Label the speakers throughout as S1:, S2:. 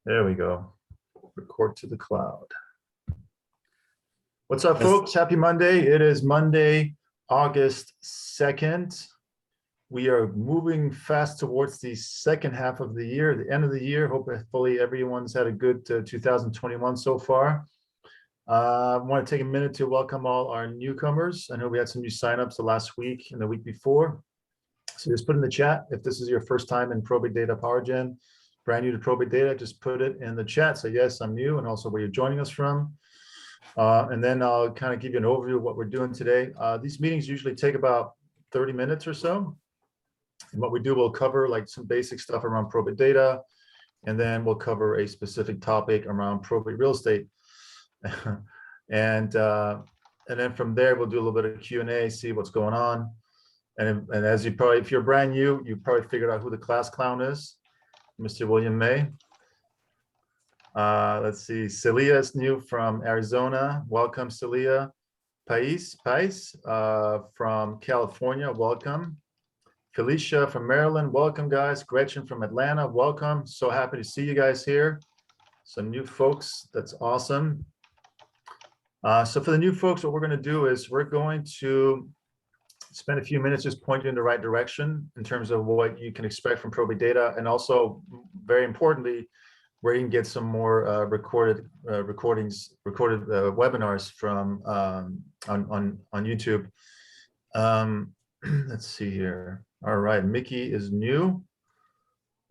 S1: There we go. Record to the cloud. What's up,
S2: Yes.
S1: folks? Happy Monday. It is Monday, August 2nd. We are moving fast towards the second half of the year, the end of the year. Hopefully everyone's had a good 2021 so far. I want to take a minute to welcome all our newcomers. I know we had some new signups the last week and the week before. So just put in the chat if this is your first time in ProbateData Powergym, brand new to ProbateData, just put it in the chat. So yes, I'm new, and also where you're joining us from. And then I'll kind of give you an overview of what we're doing today. These meetings usually take about 30 minutes or so. And what we do, we'll cover like some basic stuff around ProbateData, and then we'll cover a specific topic around probate real estate. and then from there, we'll do a little bit of Q&A, see what's going on. And as you probably, if you're brand new, you probably figured out who the class clown is, Mr. William May. Let's see, Celia is new from Arizona. Welcome, Celia. Pais from California, welcome. Felicia from Maryland, welcome, guys. Gretchen from Atlanta, welcome. So happy to see you guys here. Some new folks, that's awesome. So for the new folks, what we're going to do is we're going to spend a few minutes just pointing you in the right direction in terms of what you can expect from ProbateData, and also, very importantly, where you can get some more recorded webinars from on YouTube. Let's see here. All right, Mickey is new.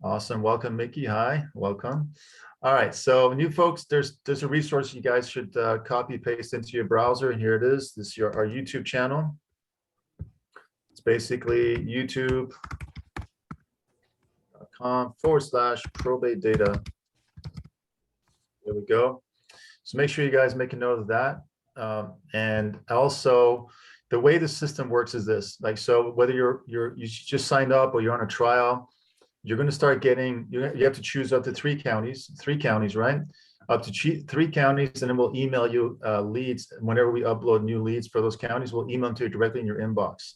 S1: Awesome, welcome, Mickey. Hi, welcome. All right, so new folks, there's a resource you guys should copy paste into your browser, and here it is. This is our YouTube channel. It's basically youtube.com/ProbateData. There we go. So make sure you guys make a note of that. And also, the way the system works is this: like, so whether you just signed up or you're on a trial, you're going to start getting. You have to choose up to three counties, right? Up to three counties, and then we'll email you leads. Whenever we upload new leads for those counties, we'll email them to you directly in your inbox.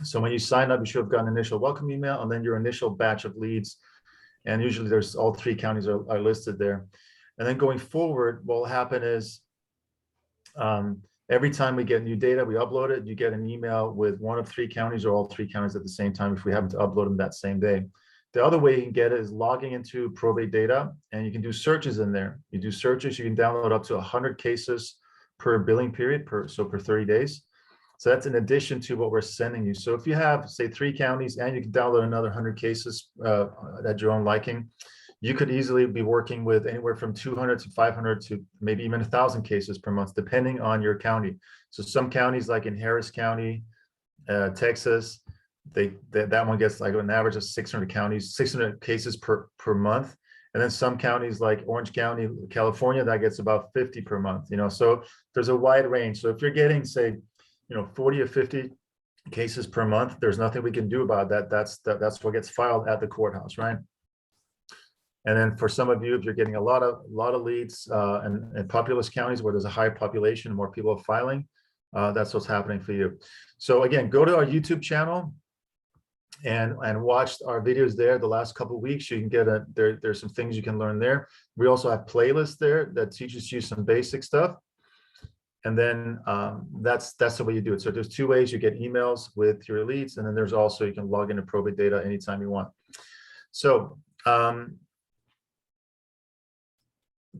S1: So when you sign up, you should have gotten an initial welcome email and then your initial batch of leads. And usually there's all three counties are listed there. And then going forward, what will happen is every time we get new data, we upload it, you get an email with one of three counties or all three counties at the same time if we happen to upload them that same day. The other way you can get it is logging into ProbateData, and you can do searches in there. You do searches, you can download up to 100 cases per billing period, per 30 days. So that's in addition to what we're sending you. So if you have, say, 3 counties and you can download another 100 cases at your own liking, you could easily be working with anywhere from 200 to 500 to maybe even 1,000 cases per month, depending on your county. So some counties, like in Harris County, Texas, that one gets like an average of 600 cases per month. And then some counties like Orange County, California, that gets about 50 per month. So there's a wide range. So if you're getting, say, 40 or 50 cases per month, there's nothing we can do about that. That's what gets filed at the courthouse, right? And then for some of you, if you're getting a lot of leads in populous counties where there's a high population, more people are filing, that's what's happening for you. So again, go to our YouTube channel and watch our videos there the last couple of weeks. You can get there's some things you can learn there. We also have playlists there that teaches you some basic stuff. And then that's the way you do it. So there's 2 ways: you get emails with your leads, and then there's also, you can log into ProbateData anytime you want. So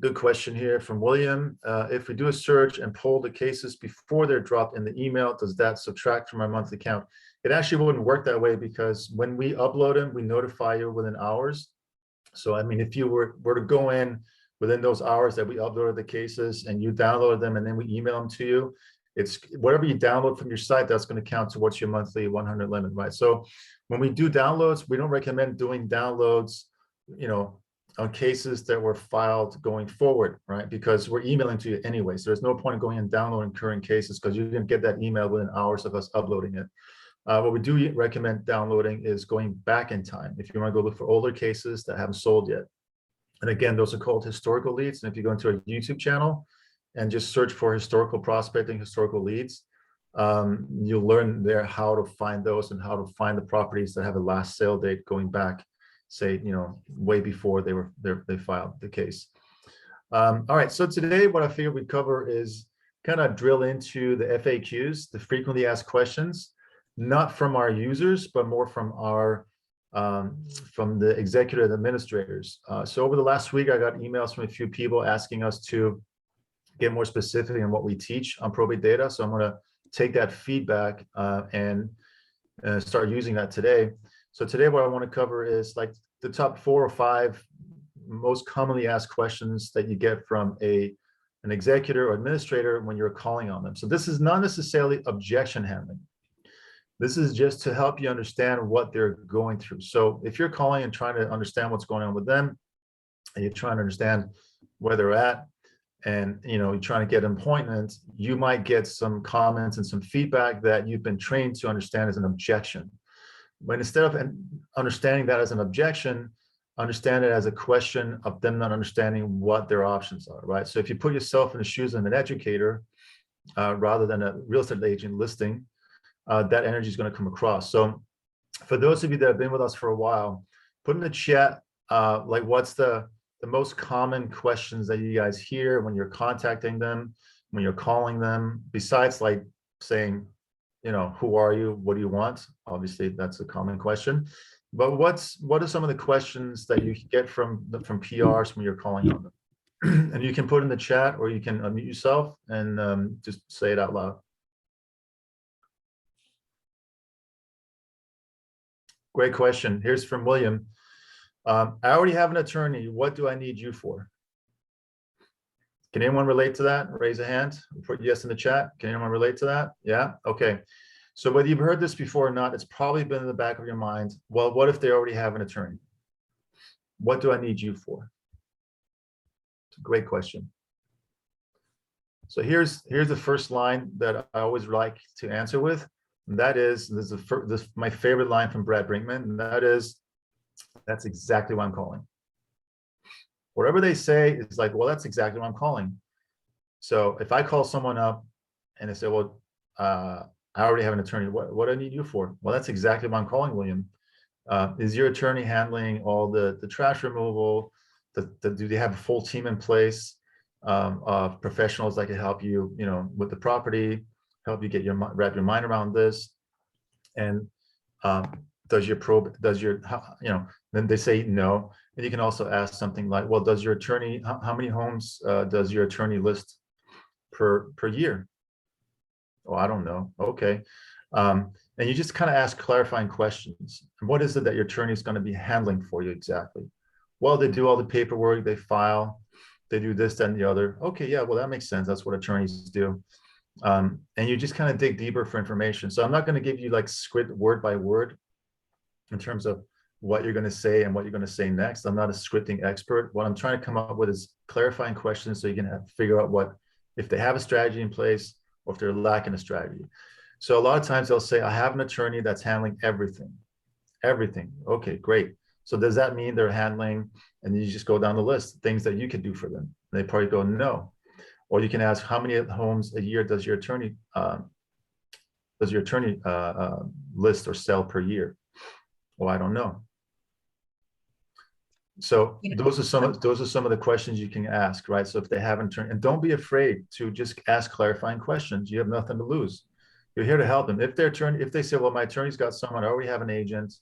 S1: good question here from William. If we do a search and pull the cases before they're dropped in the email, does that subtract from our monthly count? It actually wouldn't work that way, because when we upload them, we notify you within hours. So I mean, if you were to go in within those hours that we uploaded the cases and you downloaded them and then we email them to you, it's whatever you download from your site, that's going to count towards your monthly 100 limit, right? So when we do downloads, we don't recommend doing downloads, on cases that were filed going forward, right? Because we're emailing to you anyway. So there's no point in going and downloading current cases, because you're going to get that email within hours of us uploading it. What we do recommend downloading is going back in time. If you want to go look for older cases that haven't sold yet. And again, those are called historical leads. And if you go into our YouTube channel and just search for historical prospecting, historical leads, you'll learn there how to find those and how to find the properties that have a last sale date going back say, way before they filed the case. All right, so today what I figured we'd cover is kind of drill into the FAQs, the frequently asked questions, not from our users, but more from from the executive administrators. So over the last week, I got emails from a few people asking us to get more specific in what we teach on probate data. So I'm going to take that feedback and start using that today. So today what I want to cover is like the top 4 or 5 most commonly asked questions that you get from an executor or administrator when you're calling on them. So this is not necessarily objection handling. This is just to help you understand what they're going through. So if you're calling and trying to understand what's going on with them, and you're trying to understand where they're at, and you're trying to get an appointment, you might get some comments and some feedback that you've been trained to understand as an objection. But instead of understanding that as an objection, understand it as a question of them not understanding what their options are, right? So if you put yourself in the shoes of an educator rather than a real estate agent listing, that energy is going to come across. So for those of you that have been with us for a while, put in the chat, like what's the most common questions that you guys hear when you're contacting them, when you're calling them, besides like saying, who are you? What do you want? Obviously, that's a common question. But what are some of the questions that you get from PRs when you're calling on them? And you can put in the chat, or you can unmute yourself and just say it out loud. Great question. Here's from William. I already have an attorney. What do I need you for? Can anyone relate to that? Raise a hand. Put yes in the chat. Can anyone relate to that? Yeah. Okay. So whether you've heard this before or not, it's probably been in the back of your mind. Well, what if they already have an attorney? What do I need you for? It's a great question. So here's the first line that I always like to answer with. And that is, this is my favorite line from Brad Brinkman, and that is, that's exactly why I'm calling. Whatever they say is like, well, that's exactly why I'm calling. So if I call someone up and they say, well, I already have an attorney, what do I need you for? Well, that's exactly why I'm calling, William. Is your attorney handling all the trash removal? Do they have a full team in place of professionals that can help you, with the property, help you wrap your mind around this? And then they say no. And you can also ask something like, well, does your attorney, how many homes does your attorney list per year? Oh, I don't know. Okay. And you just kind of ask clarifying questions. What is it that your attorney is going to be handling for you exactly? Well, they do all the paperwork, they file, they do this, that, and the other. Okay, yeah, well, that makes sense. That's what attorneys do. And you just kind of dig deeper for information. So I'm not going to give you like script word by word in terms of what you're going to say and what you're going to say next. I'm not a scripting expert. What I'm trying to come up with is clarifying questions so you can figure out if they have a strategy in place or if they're lacking a strategy. So a lot of times they'll say, I have an attorney that's handling everything. Everything. Okay, great. So does that mean they're handling, and you just go down the list, things that you could do for them? And they probably go, no. Or you can ask, how many homes a year does your attorney list or sell per year? Well, I don't know. So those are some of the questions you can ask, right? So if they haven't turned, and don't be afraid to just ask clarifying questions. You have nothing to lose. You're here to help them. If they say, well, my attorney's got someone, I already have an agent,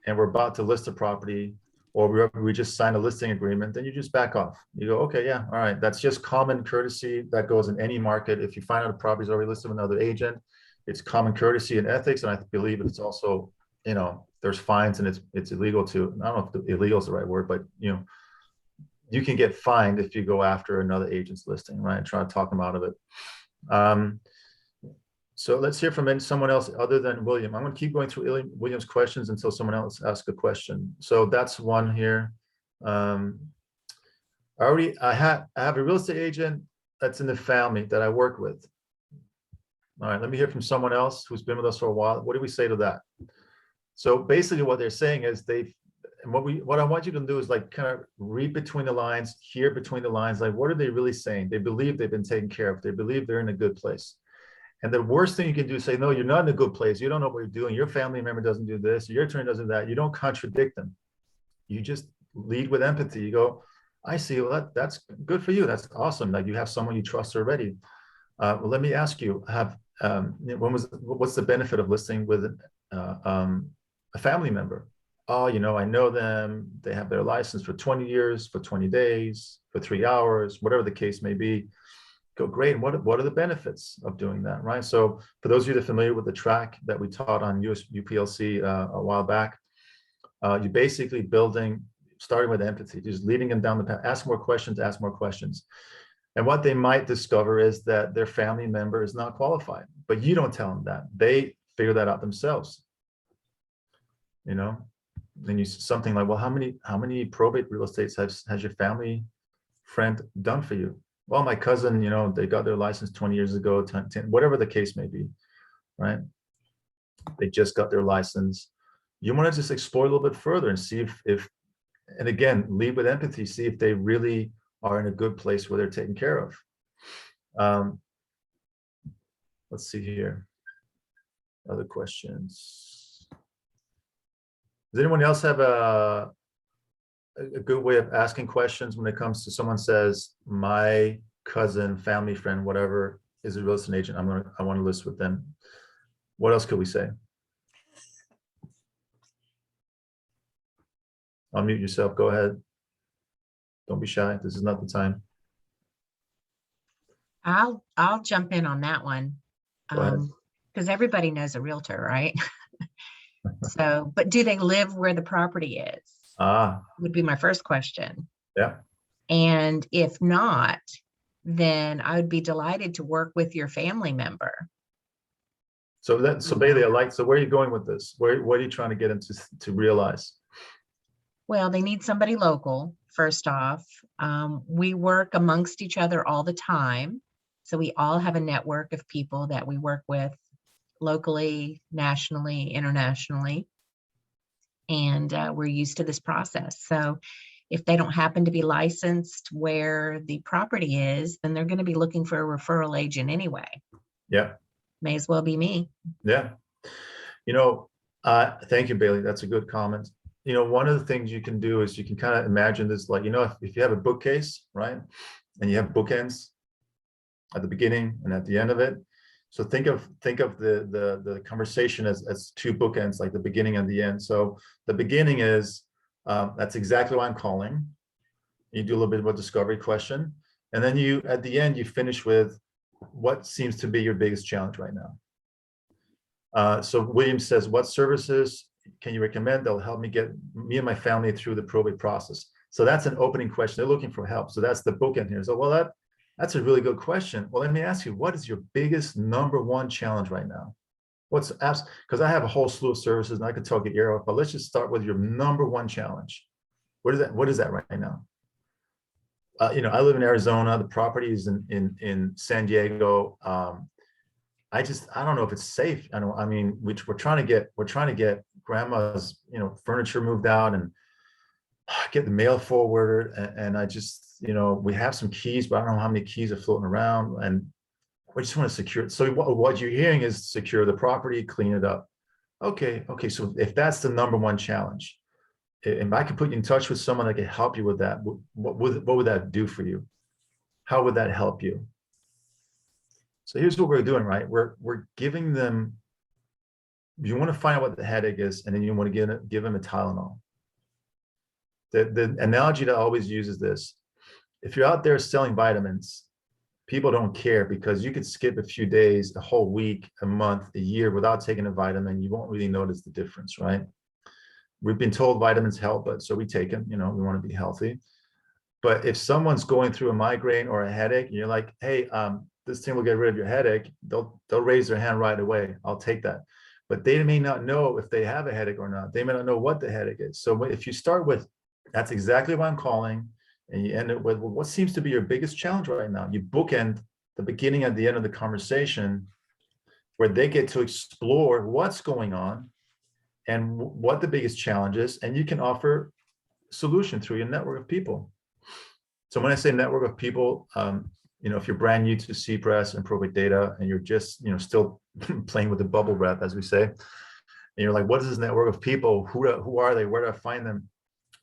S1: and we're about to list a property, or we just signed a listing agreement, then you just back off. You go, okay, yeah, all right. That's just common courtesy that goes in any market. If you find out a property is already listed with another agent, it's common courtesy and ethics, and I believe it's also, there's fines, and it's illegal to, I don't know if illegal is the right word, but you can get fined if you go after another agent's listing, right? Try to talk them out of it. So let's hear from someone else other than William. I'm going to keep going through William's questions until someone else asks a question. So that's one here. I have a real estate agent that's in the family that I work with. All right, let me hear from someone else who's been with us for a while. What do we say to that? So basically what they're saying is what I want you to do is like kind of read between the lines, hear between the lines, like what are they really saying? They believe they've been taken care of. They believe they're in a good place. And the worst thing you can do is say, no, you're not in a good place. You don't know what you're doing. Your family member doesn't do this. Your attorney doesn't do that. You don't contradict them. you just lead with empathy. You go, I see, well, that's good for you. That's awesome. Like you have someone you trust already. Well, let me ask you, what's the benefit of listening with a family member? Oh, I know them. They have their license for 20 years, for 20 days, for 3 hours, whatever the case may be. Go, great. And what are the benefits of doing that, right? So for those of you that are familiar with the track that we taught on UPLC a while back, you're basically starting with empathy, just leading them down the path, ask more questions. And what they might discover is that their family member is not qualified, but you don't tell them that. They figure that out themselves. Then you something like, well, how many probate real estates has your family friend done for you? Well, my cousin, they got their license 20 years ago, 10, whatever the case may be, right? They just got their license. You want to just explore a little bit further and see if and again, lead with empathy, see if they really are in a good place where they're taken care of. Let's see here. Other questions. Does anyone else have a good way of asking questions when it comes to someone says, my cousin, family friend, whatever, is a real estate agent. I want to list with them. What else could we say? Unmute yourself. Go ahead. Don't be shy. This is not the time.
S2: I'll jump in on that one. Because everybody knows a realtor, right? So, but do they live where the property is? Would be my first question.
S1: Yeah.
S2: And if not, then I would be delighted to work with your family member.
S1: So Bailey, so where are you going with this? What are you trying to get into to realize?
S2: Well, they need somebody local, first off. We work amongst each other all the time. So we all have a network of people that we work with locally, nationally, internationally. And we're used to this process. So if they don't happen to be licensed where the property is, then they're going to be looking for a referral agent anyway.
S1: Yeah.
S2: May as well be me.
S1: Yeah. Thank you, Bailey. That's a good comment. One of the things you can do is you can kind of imagine this, like, if you have a bookcase, right? And you have bookends at the beginning and at the end of it. So think of the conversation as two bookends, like the beginning and the end. So the beginning is, that's exactly why I'm calling. You do a little bit of a discovery question. And then at the end, you finish with what seems to be your biggest challenge right now. So William says, what services can you recommend that'll help me and my family through the probate process? So that's an opening question. They're looking for help. So that's the bookend here. So, well, that's a really good question. Well, let me ask you, what is your biggest number one challenge right now? Because I have a whole slew of services and I could talk your ear off, but let's just start with your number one challenge. What is that right now? I live in Arizona. The property is in San Diego. I don't know if it's safe. We're trying to get grandma's, furniture moved out and get the mail forwarded. And I just, we have some keys, but I don't know how many keys are floating around. And we just want to secure it. So what you're hearing is secure the property, clean it up. Okay. So if that's the number one challenge, if I could put you in touch with someone that could help you with that, what would that do for you? How would that help you? So here's what we're doing, right? We're giving them, you want to find out what the headache is, and then you want to give them a Tylenol. The analogy that I always use is this. If you're out there selling vitamins, people don't care because you could skip a few days, a whole week, a month, a year without taking a vitamin. You won't really notice the difference, right? We've been told vitamins help, but so we take them, we want to be healthy. But if someone's going through a migraine or a headache, and you're like, hey, this thing will get rid of your headache, they'll raise their hand right away. I'll take that. But they may not know if they have a headache or not. They may not know what the headache is. So if you start with, that's exactly why I'm calling, and you end it with, well, what seems to be your biggest challenge right now? You bookend the beginning and the end of the conversation where they get to explore what's going on and what the biggest challenge is, and you can offer solution through your network of people. So when I say network of people, if you're brand new to CPRES and ProbateData and you're just, still playing with the bubble wrap, as we say, and you're like, what is this network of people? Who are they? Where do I find them?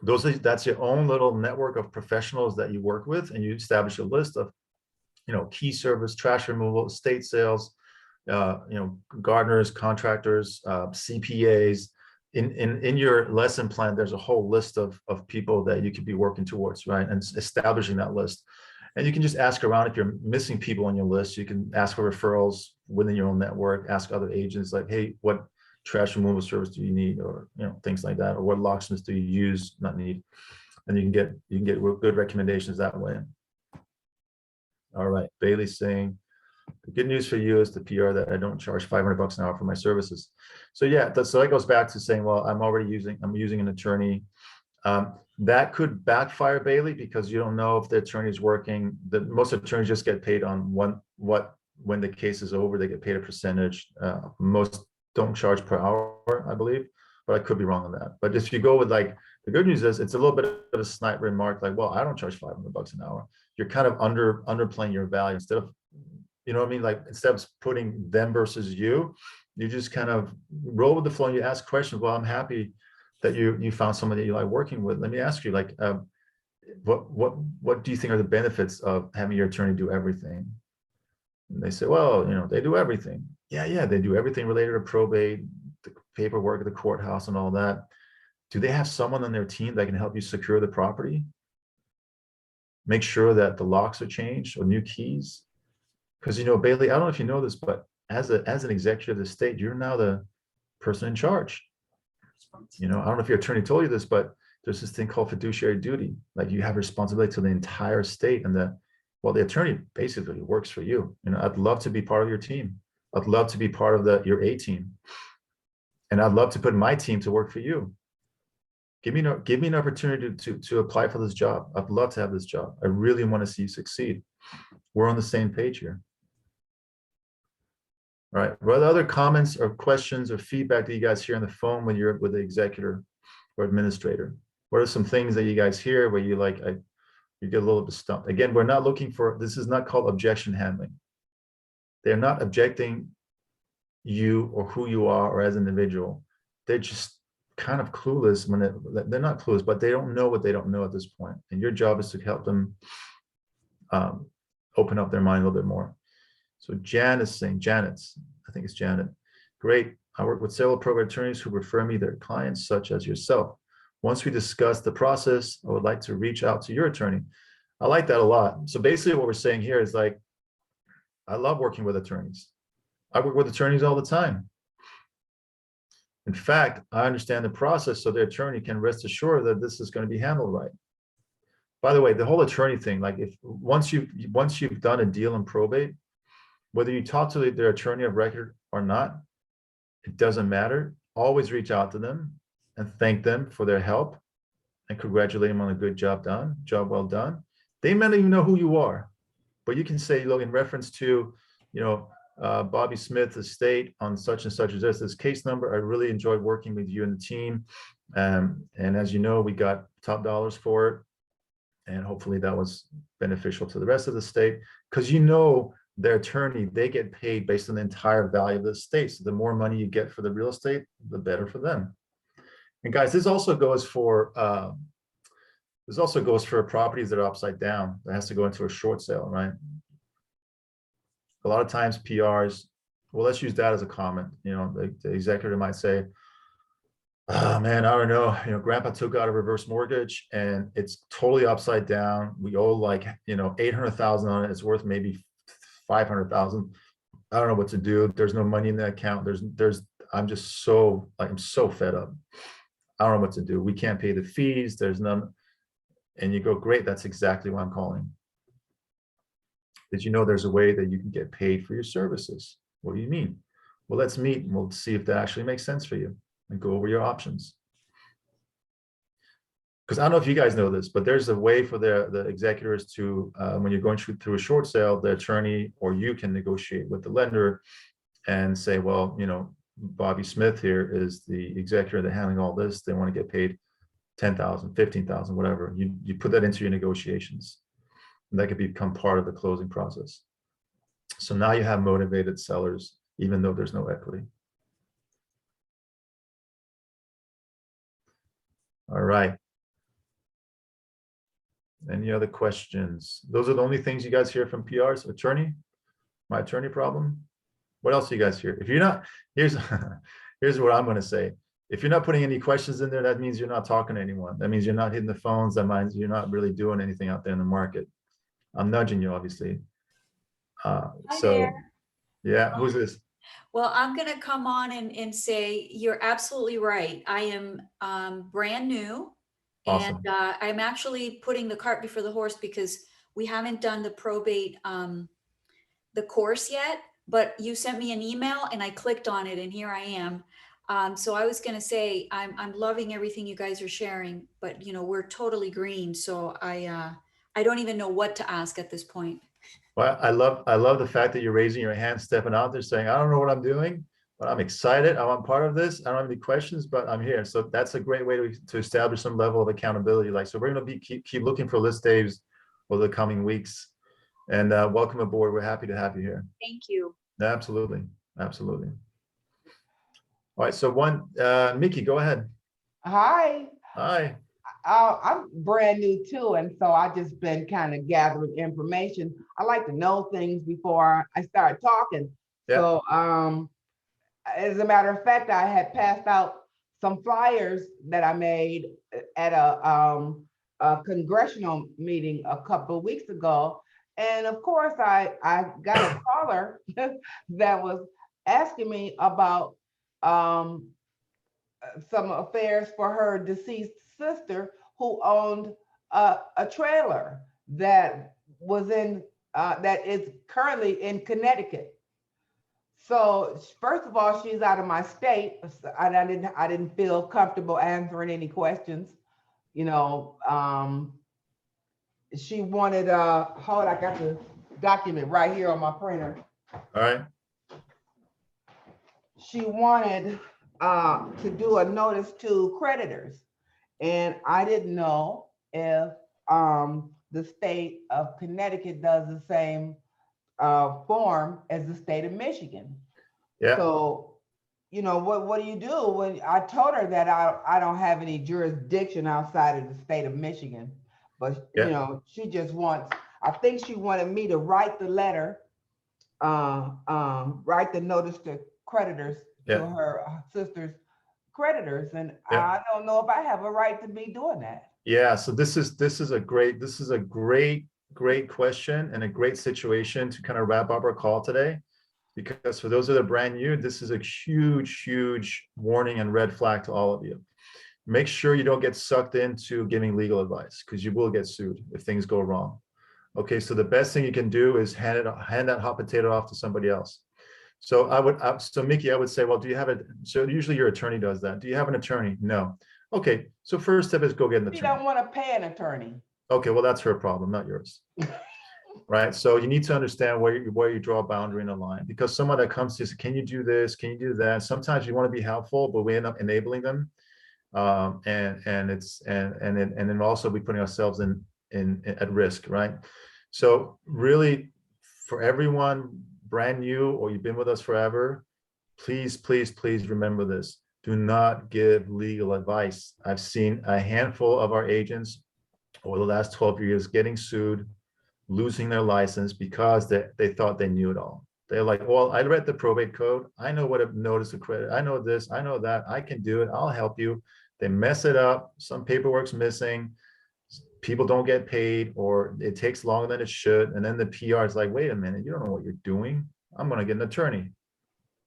S1: That's your own little network of professionals that you work with, and you establish a list of, key service, trash removal, estate sales, gardeners, contractors, CPAs. In your lesson plan, there's a whole list of people that you could be working towards, right? And establishing that list. And you can just ask around if you're missing people on your list. You can ask for referrals within your own network, ask other agents like, hey, what trash removal service do you need, or things like that, or what locksmiths do you use, not need, and you can get good recommendations that way. All right, Bailey's saying, the good news for you is the PR that I don't charge $500 an hour for my services. So yeah, so that goes back to saying, well, I'm using an attorney. That could backfire, Bailey, because you don't know if the attorney is working. Most attorneys just get paid on when the case is over, they get paid a percentage. Most don't charge per hour, I believe, but I could be wrong on that. But if you go with, like, the good news is it's a little bit of a snipe remark, like, well, I don't charge $500 an hour. You're kind of underplaying your value. Instead of, you know what I mean? Like, instead of putting them versus you just kind of roll with the flow and you ask questions. Well, I'm happy that you found someone that you like working with. Let me ask you, like, what do you think are the benefits of having your attorney do everything? And they say, well, they do everything. Yeah, they do everything related to probate, the paperwork, the courthouse, and all that. Do they have someone on their team that can help you secure the property? Make sure that the locks are changed or new keys? Because, Bailey, I don't know if you know this, but as an executive of the state, you're now the person in charge. I don't know if your attorney told you this, but there's this thing called fiduciary duty. Like, you have responsibility to the entire state, and the attorney basically works for you. I'd love to be part of your team. I'd love to be part of your A team. And I'd love to put my team to work for you. Give me an opportunity to apply for this job. I'd love to have this job. I really want to see you succeed. We're on the same page here. All right. What other comments or questions or feedback do you guys hear on the phone when you're with the executor or administrator? What are some things that you guys hear where you get a little bit stumped? Again, we're not looking for, this is not called objection handling. They're not objecting you or who you are or as an individual. They're just kind of clueless they're not clueless, but they don't know what they don't know at this point. And your job is to help them open up their mind a little bit more. So Janet's saying, I think it's Janet. Great. I work with several probate attorneys who refer me their clients, such as yourself. Once we discuss the process, I would like to reach out to your attorney. I like that a lot. So basically what we're saying here is, like, I love working with attorneys. I work with attorneys all the time. In fact, I understand the process so the attorney can rest assured that this is going to be handled right. By the way, the whole attorney thing, like, if once you've done a deal in probate, whether you talk to their attorney of record or not, it doesn't matter. Always reach out to them and thank them for their help and congratulate them on a good job done, job well done. They may not even know who you are, but you can say, look, in reference to, Bobby Smith estate on such and such as this case number, I really enjoyed working with you and the team. And as you know, we got top dollars for it. And hopefully that was beneficial to the rest of the state, because their attorney, they get paid based on the entire value of the estate. So the more money you get for the real estate, the better for them. And guys, this also goes for properties that are upside down. That has to go into a short sale, right? A lot of times PRs, well, let's use that as a comment. The executor might say, oh man, I don't know, grandpa took out a reverse mortgage and it's totally upside down. We owe like, 800,000 on it. It's worth maybe 500,000. I don't know what to do. There's no money in the account. I'm so fed up. I don't know what to do. We can't pay the fees. There's none. And you go, great. That's exactly why I'm calling. Did you know there's a way that you can get paid for your services? What do you mean? Well, let's meet and we'll see if that actually makes sense for you and go over your options. Because I don't know if you guys know this, but there's a way for the executors to, when you're going through a short sale, the attorney or you can negotiate with the lender and say, well, Bobby Smith here is the executor that's handling all this. They want to get paid 10,000, 15,000, whatever. You put that into your negotiations, and that could become part of the closing process. So now you have motivated sellers, even though there's no equity. All right. Any other questions? Those are the only things you guys hear from PRs? Attorney? My attorney problem? What else do you guys hear? If you're not, here's here's what I'm going to say. If you're not putting any questions in there, that means you're not talking to anyone. That means you're not hitting the phones. That means you're not really doing anything out there in the market. I'm nudging you, obviously.
S3: Hi
S1: So,
S3: there.
S1: yeah, who's this?
S3: Well, I'm going to come on and say you're absolutely right. I am brand new, and
S1: Awesome.
S3: I'm actually putting the cart before the horse because we haven't done the probate the course yet. But you sent me an email and I clicked on it, and here I am. So I was going to say I'm loving everything you guys are sharing, but you know we're totally green, so I don't even know what to ask at this point.
S1: Well, I love the fact that you're raising your hand, stepping out there, saying, I don't know what I'm doing, but I'm excited. I want part of this. I don't have any questions, but I'm here. So that's a great way to establish some level of accountability. Like, so we're going to keep looking for list days over the coming weeks. And welcome aboard. We're happy to have you here.
S3: Thank you.
S1: Absolutely. Absolutely. All right. So Mickey, go ahead.
S4: Hi.
S1: Hi.
S4: I'm brand new too, and so I just been kind of gathering information. I like to know things before I start talking.
S1: Yeah.
S4: So, as a matter of fact, I had passed out some flyers that I made at a congressional meeting a couple of weeks ago, and of course, I got a caller that was asking me about some affairs for her deceased sister who owned a trailer that was in that is currently in Connecticut. So first of all, she's out of my state. I didn't feel comfortable answering any questions. You know, she wanted hold, I got the document right here on my printer.
S1: All right.
S4: She wanted to do a notice to creditors. And I didn't know if the state of Connecticut does the same form as the state of Michigan.
S1: Yeah.
S4: So, you know, what do you do when I told her that I don't have any jurisdiction outside of the state of Michigan, but
S1: Yeah.
S4: you know, she just wants, I think she wanted me to write the letter, write the notice to creditors
S1: Yeah.
S4: to her sister's creditors, and
S1: Yeah.
S4: I don't know if I have a right to be doing that.
S1: Yeah, so this is a great question and a great situation to kind of wrap up our call today. Because for those that are brand new, this is a huge warning and red flag to all of you. Make sure you don't get sucked into giving legal advice, because you will get sued if things go wrong. Okay, so the best thing you can do is hand that hot potato off to somebody else. So so Mickey, I would say, well, do you have so usually your attorney does that. Do you have an attorney? No. Okay, so first step is go get an
S4: She
S1: attorney.
S4: don't want to pay an attorney.
S1: Okay, well, that's her problem, not yours. Right, so you need to understand where you draw a boundary in a line, because someone that comes to you, can you do this, can you do that? Sometimes you want to be helpful, but we end up enabling them, and then also we putting ourselves in at risk, right? So really, for everyone brand new or you've been with us forever, please remember this: do not give legal advice. I've seen a handful of our agents over the last 12 years getting sued, losing their license because they thought they knew it all. They're like, well, I read the probate code. I know what a notice of credit. I know this, I know that. I can do it. I'll help you. They mess it up. Some paperwork's missing. People don't get paid, or it takes longer than it should. And then the PR is like, wait a minute, you don't know what you're doing. I'm going to get an attorney.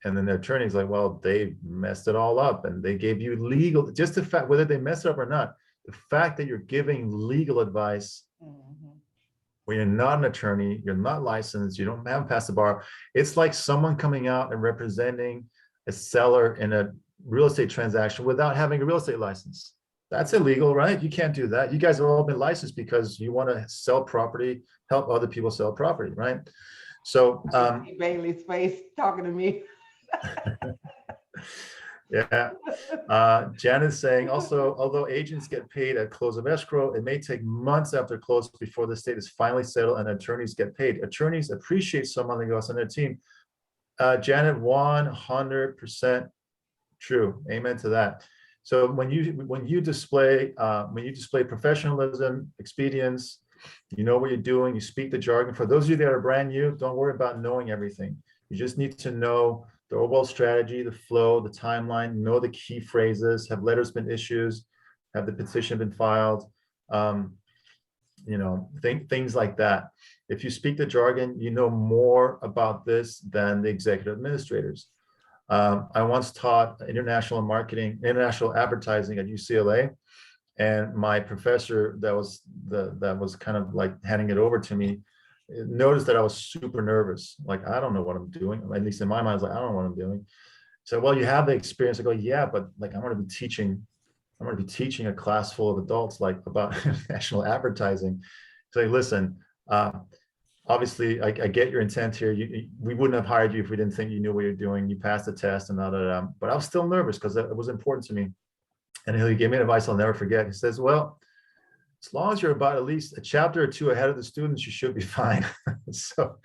S1: And then the attorney's like, well, they messed it all up and they gave you legal, just the fact, whether they messed it up or not, the fact that you're giving legal advice when you're not an attorney, you're not licensed, you haven't passed the bar. It's like someone coming out and representing a seller in a real estate transaction without having a real estate license. That's illegal, right? You can't do that. You guys have all been licensed because you want to sell property, help other people sell property, right? So
S4: Bailey's face talking to me.
S1: yeah. Janet's saying also, although agents get paid at close of escrow, it may take months after close before the state is finally settled and attorneys get paid. Attorneys appreciate someone that goes on their team. Janet, 100% true. Amen to that. So when you display professionalism, expedience, You know what you're doing. You speak the jargon. For those of you that are brand new, don't worry about knowing everything. You just need to know the overall strategy, the flow, the timeline, know the key phrases. Have letters been issued? Have the petition been filed? You know, things like that. If you speak the jargon, you know more about this than the executive administrators. I once taught international marketing, international advertising at UCLA, and my professor that was kind of like handing it over to me noticed that I was super nervous. Like, I don't know what I'm doing. At least in my mind, I was like, I don't know what I'm doing. So, well, you have the experience. I go, yeah, but like, I'm going to be teaching a class full of adults like about national advertising. So, like, listen, obviously, I get your intent here. We wouldn't have hired you if we didn't think you knew what you're doing. You passed the test and but I was still nervous because it was important to me. And he gave me advice I'll never forget. He says, well, as long as you're about at least a chapter or two ahead of the students, you should be fine. So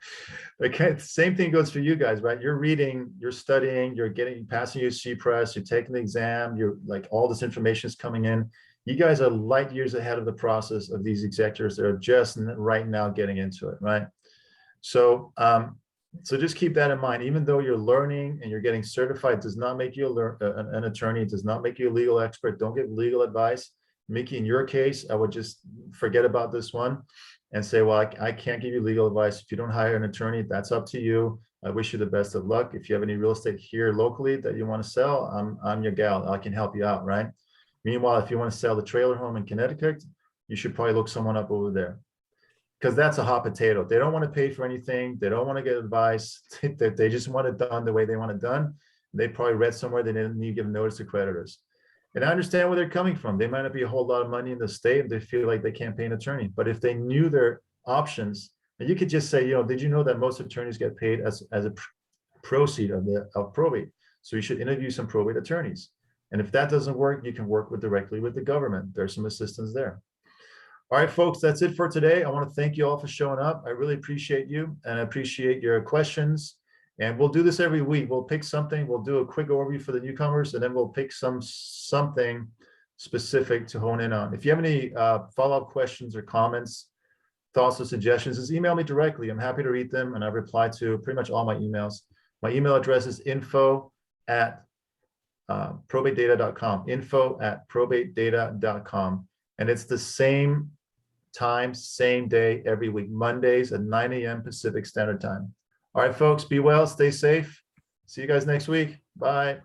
S1: the same thing goes for you guys, right? You're reading, you're studying, you're passing your CPRES, you're taking the exam, you're like, all this information is coming in. You guys are light years ahead of the process of these executors that are just right now getting into it, right? So, so just keep that in mind. Even though you're learning and you're getting certified, does not make you an attorney. It does not make you a legal expert. Don't get legal advice. Mickey, in your case, I would just forget about this one and say, well, I can't give you legal advice. If you don't hire an attorney, that's up to you. I wish you the best of luck. If you have any real estate here locally that you want to sell, I'm your gal. I can help you out, right? Meanwhile, if you want to sell the trailer home in Connecticut, you should probably look someone up over there, because that's a hot potato. They don't want to pay for anything. They don't want to get advice. They just want it done the way they want it done. They probably read somewhere they didn't need to give notice to creditors. And I understand where they're coming from. They might not be a whole lot of money in the state if they feel like they can't pay an attorney. But if they knew their options, and you could just say, you know, did you know that most attorneys get paid as a proceed of probate? So you should interview some probate attorneys. And if that doesn't work, you can work directly with the government. There's some assistance there. All right, folks, that's it for today. I want to thank you all for showing up. I really appreciate you, and I appreciate your questions. And we'll do this every week. We'll pick something. We'll do a quick overview for the newcomers, and then we'll pick something specific to hone in on. If you have any follow-up questions or comments, thoughts or suggestions, just email me directly. I'm happy to read them, and I reply to pretty much all my emails. My email address is info@probatedata.com, info@probatedata.com. And it's the same time, same day, every week, Mondays at 9 a.m. Pacific Standard Time. All right, folks, be well, stay safe. See you guys next week. Bye.